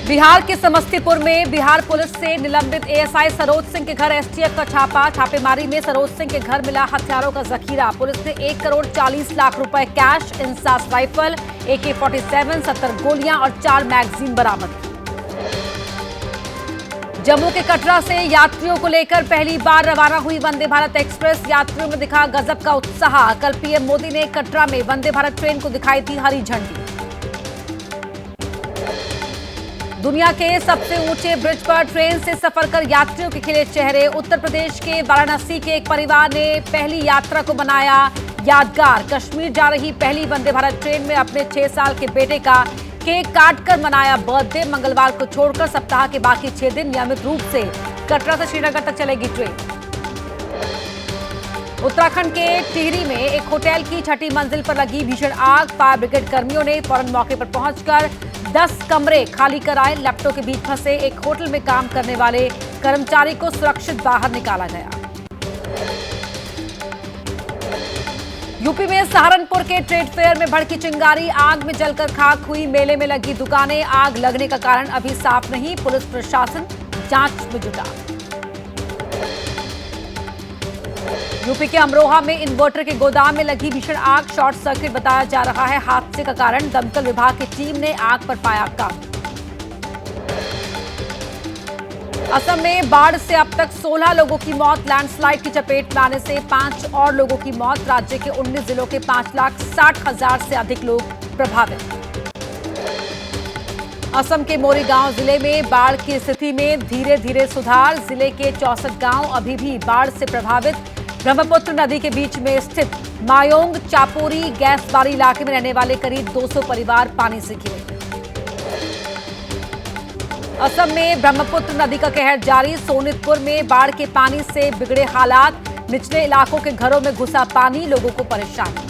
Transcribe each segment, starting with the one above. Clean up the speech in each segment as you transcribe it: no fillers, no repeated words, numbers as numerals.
बिहार के समस्तीपुर में बिहार पुलिस से निलंबित एएसआई सरोज सिंह के घर एसटीएफ का छापा। छापेमारी में सरोज सिंह के घर मिला हथियारों का जखीरा। पुलिस ने 1,40,00,000 रुपए कैश, इंसास राइफल, AK-47, 70 गोलियां और 4 मैगजीन बरामद की। जम्मू के कटरा से यात्रियों को लेकर पहली बार रवाना हुई वंदे भारत एक्सप्रेस। यात्रियों में दिखा गजब का उत्साह। कल पीएम मोदी ने कटरा में वंदे भारत ट्रेन को दिखाई थी हरी झंडी। दुनिया के सबसे ऊंचे ब्रिज पर ट्रेन से सफर कर यात्रियों के खिले चेहरे। उत्तर प्रदेश के वाराणसी के एक परिवार ने पहली यात्रा को बनाया यादगार। कश्मीर जा रही पहली वंदे भारत ट्रेन में अपने 6 साल के बेटे का केक काटकर मनाया बर्थडे। मंगलवार को छोड़कर सप्ताह के बाकी 6 दिन नियमित रूप से कटरा से श्रीनगर तक चलेगी ट्रेन। उत्तराखंड के टिहरी में एक होटल की 6ठी मंजिल पर लगी भीषण आग। फायर ब्रिगेड कर्मियों ने फौरन मौके पर पहुंचकर 10 कमरे खाली कराए। लैपटॉप के बीच फंसे एक होटल में काम करने वाले कर्मचारी को सुरक्षित बाहर निकाला गया। यूपी में सहारनपुर के ट्रेड फेयर में भड़की चिंगारी। आग में जलकर खाक हुई मेले में लगी दुकानें। आग लगने का कारण अभी साफ नहीं। पुलिस प्रशासन जांच में जुटा। यूपी के अमरोहा में इन्वर्टर के गोदाम में लगी भीषण आग। शॉर्ट सर्किट बताया जा रहा है हादसे का कारण। दमकल विभाग की टीम ने आग पर पाया काबू। असम में बाढ़ से अब तक 16 लोगों की मौत। लैंडस्लाइड की चपेट में आने से 5 और लोगों की मौत। राज्य के 19 जिलों के 5,60,000 से अधिक लोग प्रभावित। असम के मोरीगांव जिले में बाढ़ की स्थिति में धीरे धीरे सुधार। जिले के 64 गांव अभी भी बाढ़ से प्रभावित। ब्रह्मपुत्र नदी के बीच में स्थित मायोंग चापोरी गैसबारी इलाके में रहने वाले करीब 200 परिवार पानी से घिरे। असम में ब्रह्मपुत्र नदी का कहर जारी। सोनितपुर में बाढ़ के पानी से बिगड़े हालात। निचले इलाकों के घरों में घुसा पानी, लोगों को परेशानी।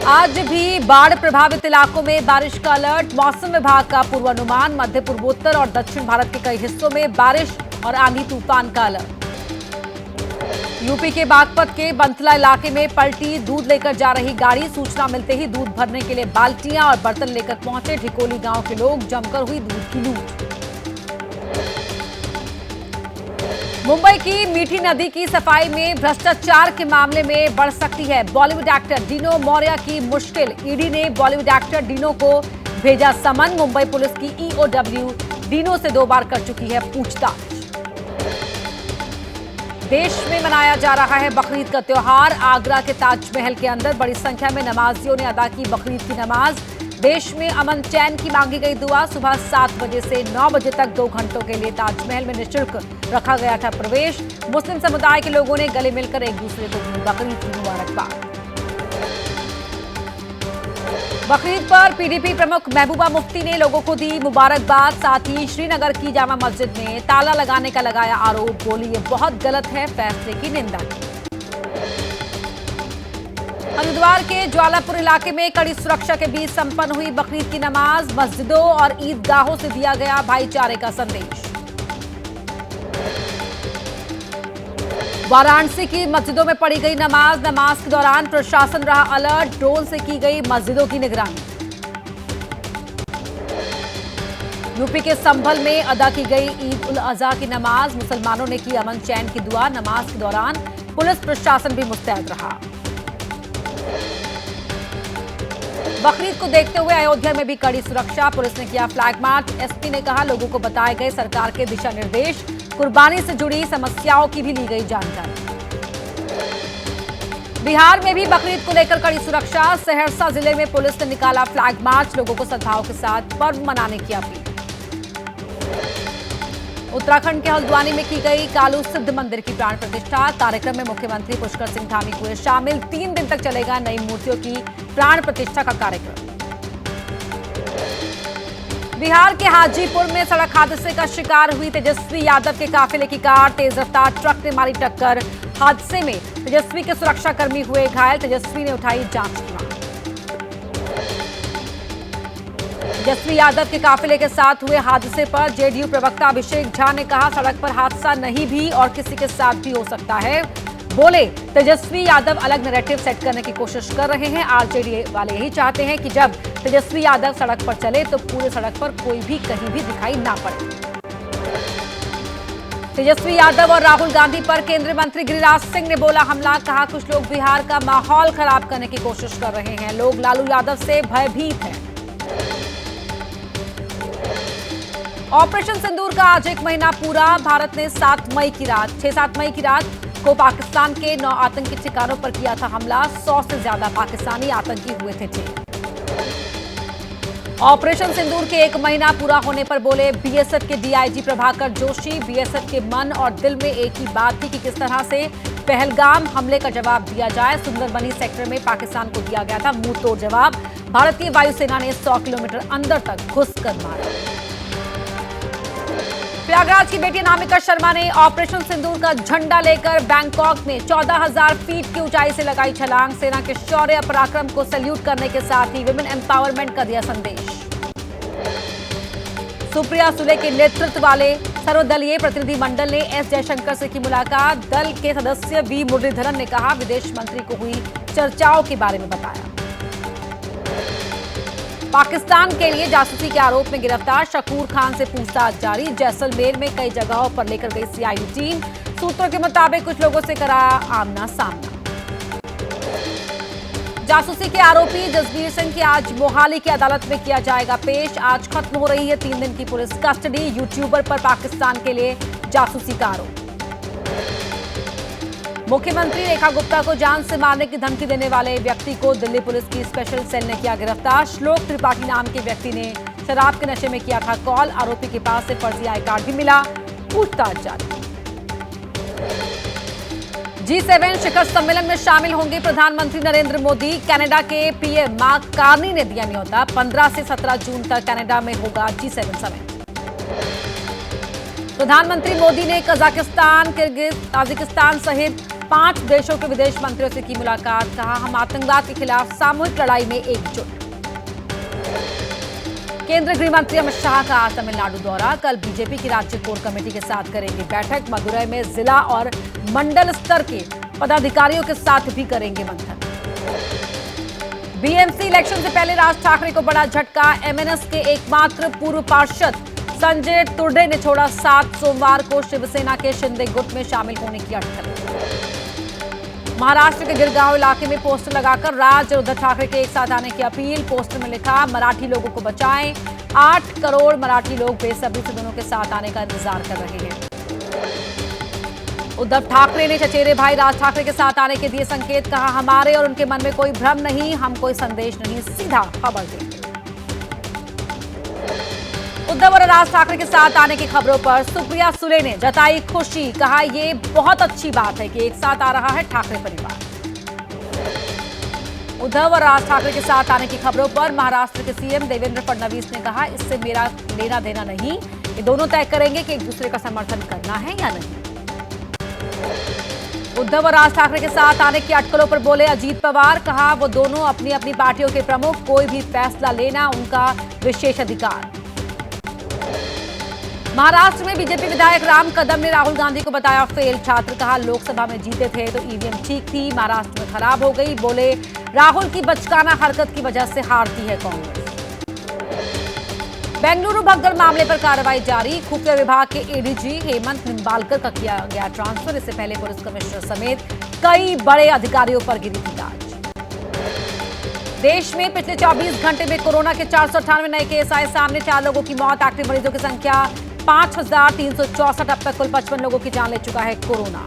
आज भी बाढ़ प्रभावित इलाकों में बारिश का अलर्ट। मौसम विभाग का पूर्वानुमान। मध्य पूर्वोत्तर और दक्षिण भारत के कई हिस्सों में बारिश और आंधी तूफान का अलर्ट। यूपी के बागपत के बंथला इलाके में पलटी दूध लेकर जा रही गाड़ी। सूचना मिलते ही दूध भरने के लिए बाल्टियां और बर्तन लेकर पहुंचे ढिकोली गांव के लोग। जमकर हुई दूध की लूट। मुंबई की मीठी नदी की सफाई में भ्रष्टाचार के मामले में बढ़ सकती है बॉलीवुड एक्टर डिनो मौर्य की मुश्किल। ईडी ने बॉलीवुड एक्टर डिनो को भेजा समन। मुंबई पुलिस की EOW डिनो से 2 बार कर चुकी है पूछताछ। देश में मनाया जा रहा है बकरीद का त्योहार। आगरा के ताजमहल के अंदर बड़ी संख्या में नमाजियों ने अदा की बकरीद की नमाज। देश में अमन चैन की मांगी गई दुआ। सुबह 7 बजे से 9 बजे तक 2 घंटों के लिए ताजमहल में निःशुल्क रखा गया था प्रवेश। मुस्लिम समुदाय के लोगों ने गले मिलकर एक दूसरे को दी बकरीद की मुबारकबाद। बकरीद पर PDP प्रमुख महबूबा मुफ्ती ने लोगों को दी मुबारकबाद। साथ ही श्रीनगर की जामा मस्जिद में ताला लगाने का लगाया आरोप। बोली ये बहुत गलत है, फैसले की निंदा की। हरिद्वार के ज्वालापुर इलाके में कड़ी सुरक्षा के बीच संपन्न हुई बकरीद की नमाज। मस्जिदों और ईदगाहों से दिया गया भाईचारे का संदेश। वाराणसी की मस्जिदों में पढ़ी गई नमाज। नमाज के दौरान प्रशासन रहा अलर्ट। ड्रोन से की गई मस्जिदों की निगरानी। यूपी के संभल में अदा की गई ईद उल अजहा की नमाज। मुसलमानों ने की अमन चैन की दुआ। नमाज के दौरान पुलिस प्रशासन भी मुस्तैद रहा। बकरीद को देखते हुए अयोध्या में भी कड़ी सुरक्षा। पुलिस ने किया फ्लैग मार्च। SP ने कहा लोगों को बताए गए सरकार के दिशा निर्देश। कुर्बानी से जुड़ी समस्याओं की भी ली गई जानकारी। बिहार में भी बकरीद को लेकर कड़ी सुरक्षा। सहरसा जिले में पुलिस ने निकाला फ्लैग मार्च। लोगों को सद्भाव के साथ पर्व मनाने की अपील। उत्तराखंड के हल्द्वानी में की गई कालू सिद्ध मंदिर की प्राण प्रतिष्ठा। कार्यक्रम में मुख्यमंत्री पुष्कर सिंह धामी हुए शामिल। 3 दिन तक चलेगा नई मूर्तियों की प्राण प्रतिष्ठा का कार्यक्रम। बिहार के हाजीपुर में सड़क हादसे का शिकार हुई तेजस्वी यादव के काफिले की कार। तेज रफ्तार ट्रक ने मारी टक्कर। हादसे में तेजस्वी के सुरक्षाकर्मी हुए घायल। तेजस्वी ने उठाई जांच की मांग। तेजस्वी यादव के काफिले के साथ हुए हादसे पर JDU प्रवक्ता अभिषेक झा ने कहा सड़क पर हादसा नहीं भी और किसी के साथ भी हो सकता है। बोले तेजस्वी यादव अलग नैरेटिव सेट करने की कोशिश कर रहे हैं। आरजेडी वाले यही चाहते हैं कि जब तेजस्वी यादव सड़क पर चले तो पूरे सड़क पर कोई भी कहीं भी दिखाई ना पड़े। तेजस्वी यादव और राहुल गांधी पर केंद्रीय मंत्री गिरिराज सिंह ने बोला हमला। कहा कुछ लोग बिहार का माहौल खराब करने की कोशिश कर रहे हैं। लोग लालू यादव से भयभीत हैं। ऑपरेशन सिंदूर का आज 1 महीना पूरा। भारत ने 6-7 मई की रात को पाकिस्तान के 9 आतंकी ठिकानों पर किया था हमला। 100 से ज्यादा पाकिस्तानी आतंकी हुए थे ढेर। ऑपरेशन सिंदूर के 1 महीना पूरा होने पर बोले बीएसएफ के डीआईजी प्रभाकर जोशी। बीएसएफ के मन और दिल में एक ही बात थी कि किस तरह से पहलगाम हमले का जवाब दिया जाए। सुंदरबनी सेक्टर में पाकिस्तान को दिया गया था मुंह तोड़ जवाब। भारतीय वायुसेना ने 100 किलोमीटर अंदर तक घुसकर मारा। प्रयागराज की बेटी अनामिका शर्मा ने ऑपरेशन सिंदूर का झंडा लेकर बैंकॉक में 14,000 फीट की ऊंचाई से लगाई छलांग। सेना के शौर्य पराक्रम को सैल्यूट करने के साथ ही विमेन एम्पावरमेंट का दिया संदेश। सुप्रिया सुले के नेतृत्व वाले सर्वदलीय प्रतिनिधि मंडल ने एस जयशंकर से की मुलाकात। दल के सदस्य वी मुरलीधरन ने कहा विदेश मंत्री को हुई चर्चाओं के बारे में बताया। पाकिस्तान के लिए जासूसी के आरोप में गिरफ्तार शकूर खान से पूछताछ जारी। जैसलमेर में कई जगहों पर लेकर गई सीआईडी टीम। सूत्रों के मुताबिक कुछ लोगों से कराया आमना सामना। जासूसी के आरोपी जसबीर सिंह की आज मोहाली की अदालत में किया जाएगा पेश। आज खत्म हो रही है 3 दिन की पुलिस कस्टडी। यूट्यूबर पर पाकिस्तान के लिए जासूसी का आरोप। मुख्यमंत्री रेखा गुप्ता को जान से मारने की धमकी देने वाले व्यक्ति को दिल्ली पुलिस की स्पेशल सेल ने किया गिरफ्तार। श्लोक त्रिपाठी नाम के व्यक्ति ने शराब के नशे में किया था कॉल। आरोपी के पास से फर्जी आई कार्ड भी मिला। पूछताछ जारी। G7 शिखर सम्मेलन में शामिल होंगे प्रधानमंत्री नरेंद्र मोदी। कनाडा के पीएम मार्क कार्नी ने दिया न्योता। 15 से 17 जून तक कनाडा में होगा G7 समिट। प्रधानमंत्री मोदी ने कजाकिस्तान, किर्गिज, ताजिकिस्तान सहित 5 देशों के विदेश मंत्रियों से की मुलाकात। कहा हम आतंकवाद के खिलाफ सामूहिक लड़ाई में एकजुट। केंद्रीय गृह मंत्री अमित शाह का आज तमिलनाडु दौरा। कल बीजेपी की राज्य कोर कमेटी के साथ करेंगे बैठक। मदुरई में जिला और मंडल स्तर के पदाधिकारियों के साथ भी करेंगे मंथन। बीएमसी इलेक्शन से पहले राज ठाकरे को बड़ा झटका। एमएनएस के एकमात्र पूर्व पार्षद संजय तुर्डे ने छोड़ा साथ। सोमवार को शिवसेना के शिंदे गुट में शामिल होने की अटकल। महाराष्ट्र के गिरगांव इलाके में पोस्टर लगाकर राज और उद्धव ठाकरे के एक साथ आने की अपील। पोस्टर में लिखा मराठी लोगों को बचाएं। 8 करोड़ मराठी लोग बेसब्री से दोनों के साथ आने का इंतजार कर रहे हैं। उद्धव ठाकरे ने चचेरे भाई राज ठाकरे के साथ आने के दिए संकेत। कहा हमारे और उनके मन में कोई भ्रम नहीं, हम कोई संदेश नहीं, सीधा खबर देंगे। उद्धव और राज ठाकरे के साथ आने की खबरों पर सुप्रिया सुले ने जताई खुशी। कहा ये बहुत अच्छी बात है कि एक साथ आ रहा है ठाकरे परिवार। उद्धव और राज ठाकरे के साथ आने की खबरों पर महाराष्ट्र के सीएम देवेंद्र फडणवीस ने कहा इससे मेरा लेना देना नहीं, ये दोनों तय करेंगे कि एक दूसरे का समर्थन करना है या नहीं। उद्धव और राज ठाकरे के साथ आने की अटकलों पर बोले अजीत पवार। कहा वो दोनों अपनी अपनी पार्टियों के प्रमुख, कोई भी फैसला लेना उनका विशेष अधिकार। महाराष्ट्र में बीजेपी विधायक राम कदम ने राहुल गांधी को बताया फेल छात्र। कहा लोकसभा में जीते थे तो ईवीएम ठीक थी, महाराष्ट्र में खराब हो गई। बोले राहुल की बचकाना हरकत की वजह से हारती है कांग्रेस। बेंगलुरु भगदड़ मामले पर कार्रवाई जारी। खुफिया विभाग के एडीजी हेमंत निम्बालकर का किया गया ट्रांसफर। इससे पहले पुलिस कमिश्नर समेत कई बड़े अधिकारियों पर गिरी थी गाज। देश में पिछले 24 घंटे में कोरोना के 498 नए केस आए सामने। 4 लोगों की मौत। एक्टिव मरीजों की संख्या 5,364। अब तक कुल 55 लोगों की जान ले चुका है कोरोना।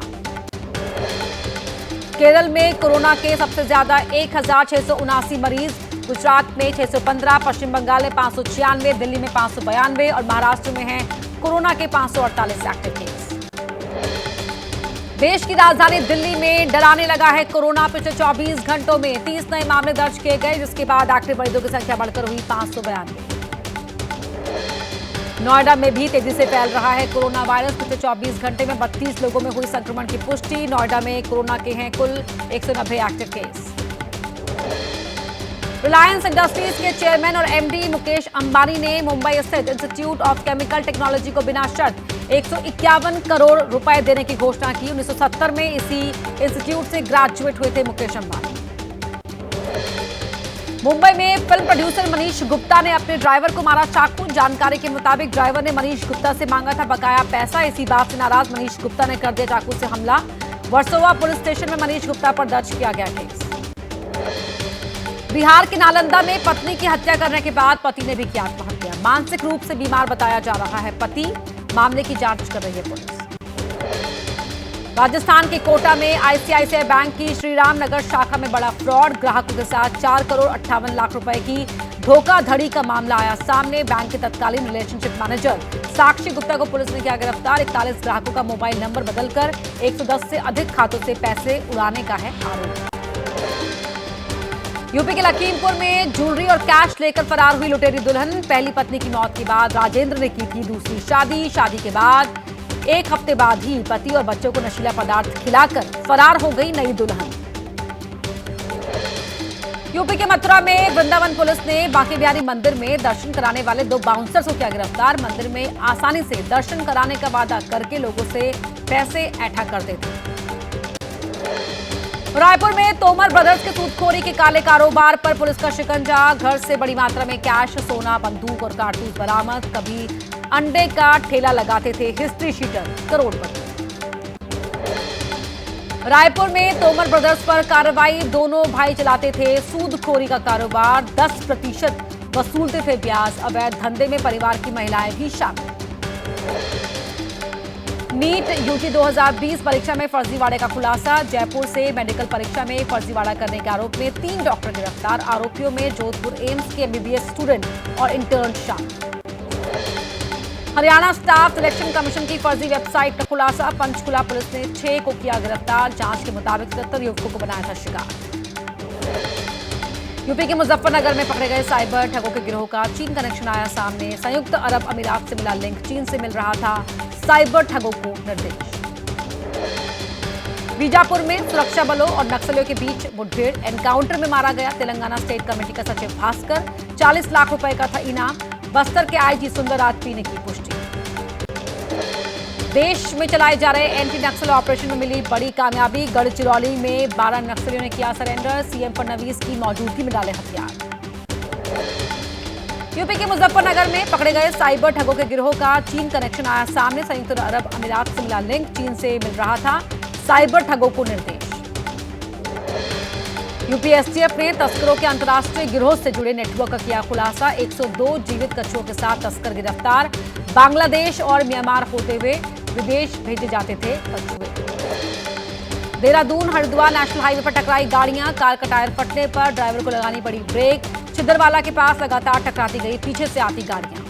केरल में कोरोना के सबसे ज्यादा 1,679 मरीज। गुजरात में 615, पश्चिम बंगाल में 596, दिल्ली में 592 और महाराष्ट्र में हैं कोरोना के 548 एक्टिव केस। देश की राजधानी दिल्ली में डराने लगा है कोरोना। पिछले 24 घंटों में 30 नए मामले दर्ज किए गए, जिसके बाद एक्टिव मरीजों की संख्या बढ़कर हुई 592। नोएडा में भी तेजी से फैल रहा है कोरोना वायरस। पिछले 24 घंटे में 32 लोगों में हुई संक्रमण की पुष्टि। नोएडा में कोरोना के हैं कुल 190 एक्टिव केस। रिलायंस इंडस्ट्रीज के चेयरमैन और एमडी मुकेश अंबानी ने मुंबई स्थित इंस्टीट्यूट ऑफ केमिकल टेक्नोलॉजी को बिना शर्त 151 करोड़ रुपए देने की घोषणा की। 1970 में इसी इंस्टीट्यूट से ग्रेजुएट हुए थे मुकेश अंबानी। मुंबई में फिल्म प्रोड्यूसर मनीष गुप्ता ने अपने ड्राइवर को मारा चाकू। जानकारी के मुताबिक ड्राइवर ने मनीष गुप्ता से मांगा था बकाया पैसा। इसी बात से नाराज मनीष गुप्ता ने कर दिया चाकू से हमला। वर्सोवा पुलिस स्टेशन में मनीष गुप्ता पर दर्ज किया गया केस। बिहार के नालंदा में पत्नी की हत्या करने के बाद पति ने भी किया आत्महत्या। मानसिक रूप से बीमार बताया जा रहा है पति। मामले की जांच कर रही है पुलिस। राजस्थान के कोटा में आईसीआईसीआई बैंक की श्रीराम नगर शाखा में बड़ा फ्रॉड। ग्राहकों के साथ 4 करोड़ 58 लाख रुपए की धोखाधड़ी का मामला आया सामने। बैंक के तत्कालीन रिलेशनशिप मैनेजर साक्षी गुप्ता को पुलिस ने किया गिरफ्तार। 41 ग्राहकों का मोबाइल नंबर बदलकर 110 से अधिक खातों से पैसे उड़ाने का है आरोप। यूपी के लखीमपुर में ज्वेलरी और कैश लेकर फरार हुई लुटेरी दुल्हन। पहली पत्नी की मौत के बाद राजेंद्र ने की थी दूसरी शादी। शादी के बाद एक हफ्ते बाद ही पति और बच्चों को नशीला पदार्थ खिलाकर फरार हो गई नई दुल्हन। यूपी के मथुरा में वृंदावन पुलिस ने बांके बिहारी मंदिर में दर्शन कराने वाले 2 बाउंसर्स को किया गिरफ्तार। मंदिर में आसानी से दर्शन कराने का वादा करके लोगों से पैसे ऐंठा करते थे। रायपुर में तोमर ब्रदर्स के सूदखोरी के काले कारोबार पर पुलिस का शिकंजा। घर से बड़ी मात्रा में कैश, सोना, बंदूक और कारतूस बरामद। कभी अंडे का ठेला लगाते थे हिस्ट्री शीटर करोड़पति। रायपुर में तोमर ब्रदर्स पर कार्रवाई। दोनों भाई चलाते थे सूदखोरी का कारोबार। 10% वसूलते थे ब्याज। अवैध धंधे में परिवार की महिलाएं भी शामिल। नीट यूजी 2020 परीक्षा में फर्जीवाड़े का खुलासा। जयपुर से मेडिकल परीक्षा में फर्जीवाड़ा करने के आरोप में 3 डॉक्टर गिरफ्तार। आरोपियों में जोधपुर एम्स के एमबीबीएस स्टूडेंट और इंटर्न शामिल। हरियाणा स्टाफ सिलेक्शन कमीशन की फर्जी वेबसाइट का खुलासा। पंचकुला पुलिस ने 6 को किया गिरफ्तार। जांच के मुताबिक 77 युवकों को बनाया था शिकार। यूपी के मुजफ्फरनगर में पकड़े गए साइबर ठगों के गिरोह का चीन कनेक्शन आया सामने। संयुक्त अरब अमीरात से मिला लिंक। चीन से मिल रहा था साइबर ठगों को निर्देश। बीजापुर में सुरक्षा बलों और नक्सलियों के बीच मुठभेड़। एनकाउंटर में मारा गया तेलंगाना स्टेट कमेटी का सचिव भास्कर। 40 लाख रुपए का था इनाम। बस्तर के आईजी सुंदरराज पी ने की पुष्टि। देश में चलाए जा रहे एंटी नक्सल ऑपरेशन में मिली बड़ी कामयाबी। गढ़चिरौली में 12 नक्सलियों ने किया सरेंडर। सीएम फडणवीस की मौजूदगी में डाले हथियार। यूपी के मुजफ्फरनगर में पकड़े गए साइबर ठगों के गिरोह का चीन कनेक्शन आया सामने। संयुक्त अरब अमीरात से मिला लिंक। चीन से मिल रहा था साइबर ठगों को निर्देश। यूपी एसटीएफ ने तस्करों के अंतर्राष्ट्रीय गिरोह से जुड़े नेटवर्क का किया खुलासा। 102 जीवित कछुओं के साथ तस्कर गिरफ्तार। बांग्लादेश और म्यांमार होते हुए विदेश भेजे जाते थे कछुए। देहरादून हरिद्वार नेशनल हाईवे पर टकराई गाड़ियां। कार का टायर फटने पर ड्राइवर को लगानी पड़ी ब्रेक। छिंदरवाला के पास लगातार टकराती गई पीछे से आती गाड़ियां।